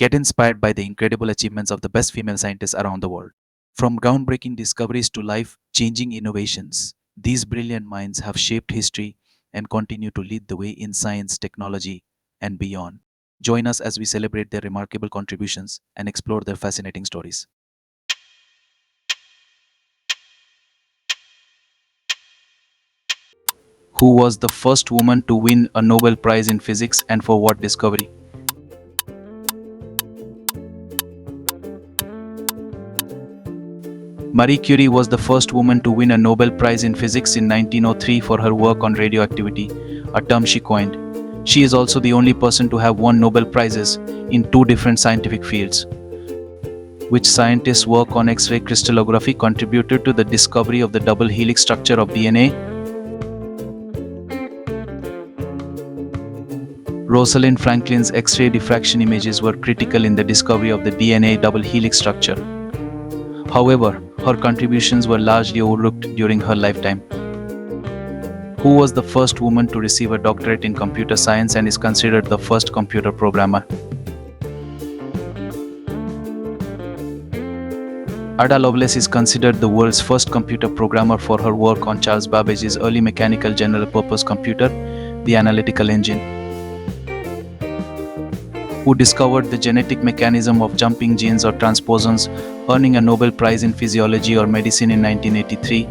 Get inspired by the incredible achievements of the best female scientists around the world. From groundbreaking discoveries to life changing innovations, these brilliant minds have shaped history and continue to lead the way in science, technology, and beyond. Join us as we celebrate their remarkable contributions and explore their fascinating stories. Who was the first woman to win a Nobel Prize in Physics and for what discovery? Marie Curie was the first woman to win a Nobel Prize in Physics in 1903 for her work on radioactivity, a term she coined. She is also the only person to have won Nobel Prizes in two different scientific fields. Which scientists' work on X-ray crystallography contributed to the discovery of the double helix structure of DNA? Rosalind Franklin's X-ray diffraction images were critical in the discovery of the DNA double helix structure. However, her contributions were largely overlooked during her lifetime. Who was the first woman to receive a doctorate in computer science and is considered the first computer programmer? Ada Lovelace is considered the world's first computer programmer for her work on Charles Babbage's early mechanical general-purpose computer, the analytical engine. Who discovered the genetic mechanism of jumping genes or transposons, earning a Nobel Prize in Physiology or Medicine in 1983.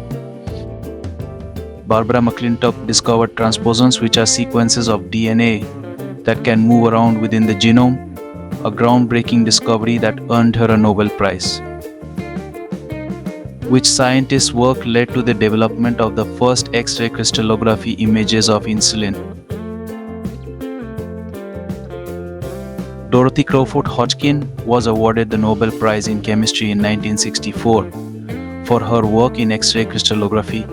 Barbara McClintock discovered transposons, which are sequences of DNA that can move around within the genome, a groundbreaking discovery that earned her a Nobel Prize. Which scientist's work led to the development of the first X-ray crystallography images of insulin? Dorothy Crawford Hodgkin was awarded the Nobel Prize in Chemistry in 1964 for her work in X-ray crystallography,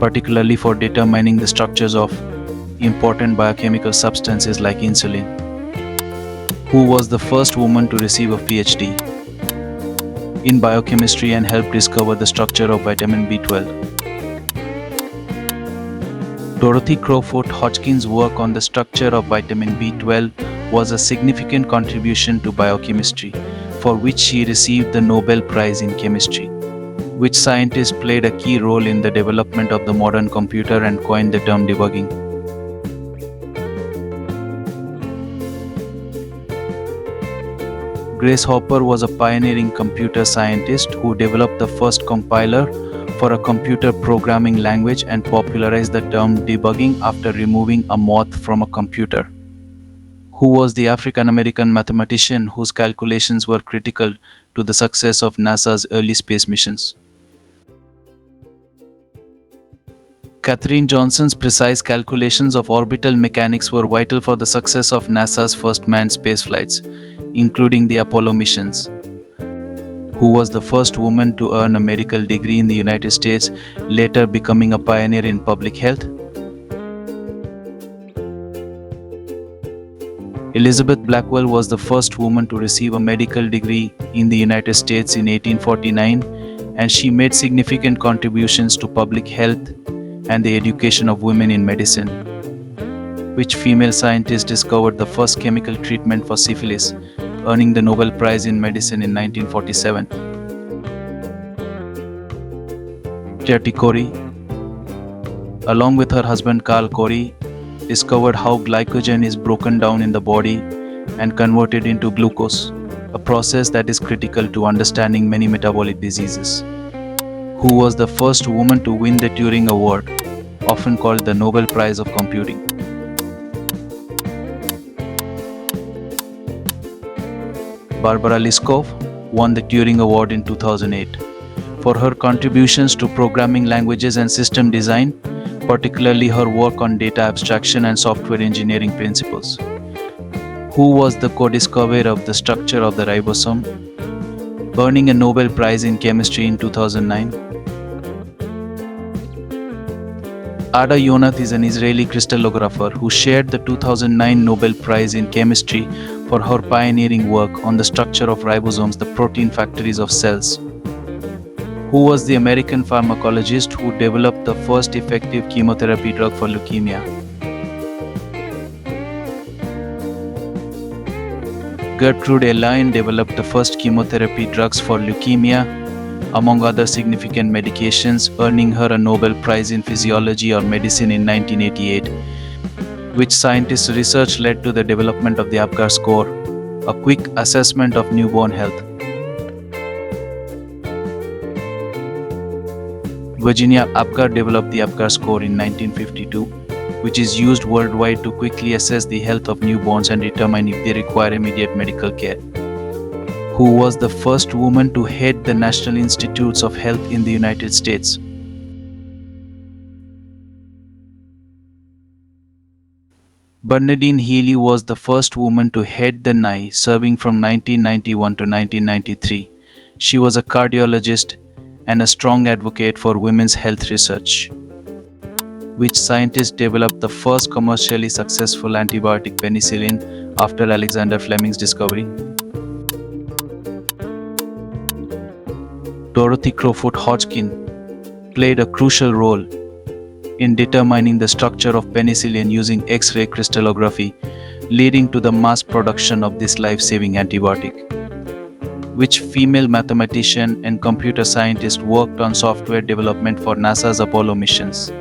particularly for determining the structures of important biochemical substances like insulin. Who was the first woman to receive a PhD in biochemistry and help discover the structure of vitamin B12? Dorothy Crawford Hodgkin's work on the structure of vitamin B12 was a significant contribution to biochemistry, for which she received the Nobel Prize in Chemistry. Which scientist played a key role in the development of the modern computer and coined the term debugging? Grace Hopper was a pioneering computer scientist who developed the first compiler for a computer programming language and popularized the term debugging after removing a moth from a computer. Who was the African-American mathematician whose calculations were critical to the success of NASA's early space missions? Katherine Johnson's precise calculations of orbital mechanics were vital for the success of NASA's first manned space flights, including the Apollo missions. Who was the first woman to earn a medical degree in the United States, later becoming a pioneer in public health? Elizabeth Blackwell was the first woman to receive a medical degree in the United States in 1849, and she made significant contributions to public health and the education of women in medicine. Which female scientist discovered the first chemical treatment for syphilis, earning the Nobel Prize in Medicine in 1947? Gertie Cori, along with her husband Carl Cori, discovered how glycogen is broken down in the body and converted into glucose, a process that is critical to understanding many metabolic diseases. Who was the first woman to win the Turing Award, often called the Nobel Prize of Computing? Barbara Liskov won the Turing Award in 2008 for her contributions to programming languages and system design, particularly her work on data abstraction and software engineering principles. Who was the co-discoverer of the structure of the ribosome, earning a Nobel Prize in Chemistry in 2009? Ada Yonath is an Israeli crystallographer who shared the 2009 Nobel Prize in Chemistry for her pioneering work on the structure of ribosomes, the protein factories of cells. Who was the American pharmacologist who developed the first effective chemotherapy drug for leukemia? Gertrude Alain developed the first chemotherapy drugs for leukemia, among other significant medications, earning her a Nobel Prize in Physiology or Medicine in 1988, which scientists' research led to the development of the Apgar score, a quick assessment of newborn health. Virginia Apgar developed the Apgar score in 1952, which is used worldwide to quickly assess the health of newborns and determine if they require immediate medical care. Who was the first woman to head the National Institutes of Health in the United States? Bernadine Healy was the first woman to head the NICE, serving from 1991 to 1993. She was a cardiologist and a strong advocate for women's health research. Which scientist developed the first commercially successful antibiotic penicillin after Alexander Fleming's discovery? Dorothy Crowfoot Hodgkin played a crucial role in determining the structure of penicillin using X-ray crystallography, leading to the mass production of this life-saving antibiotic. Which female mathematician and computer scientist worked on software development for NASA's Apollo missions?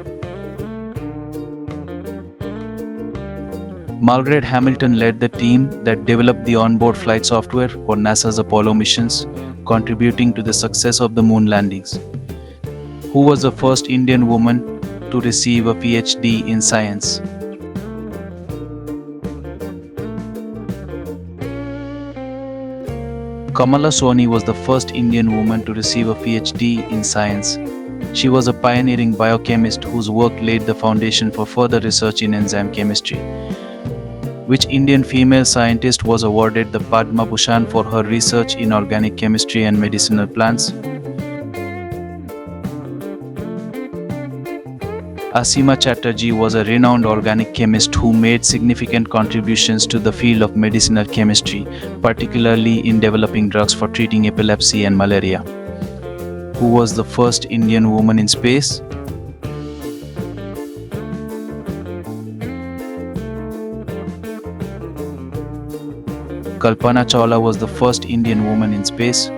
Margaret Hamilton led the team that developed the onboard flight software for NASA's Apollo missions, contributing to the success of the moon landings. Who was the first Indian woman to receive a PhD in science? Kamala Soni was the first Indian woman to receive a PhD in science. She was a pioneering biochemist whose work laid the foundation for further research in enzyme chemistry. Which Indian female scientist was awarded the Padma Bhushan for her research in organic chemistry and medicinal plants? Asima Chatterjee was a renowned organic chemist who made significant contributions to the field of medicinal chemistry, particularly in developing drugs for treating epilepsy and malaria. Who was the first Indian woman in space? Kalpana Chawla was the first Indian woman in space.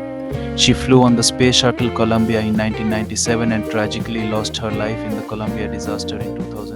She flew on the Space Shuttle Columbia in 1997 and tragically lost her life in the Columbia disaster in 2000.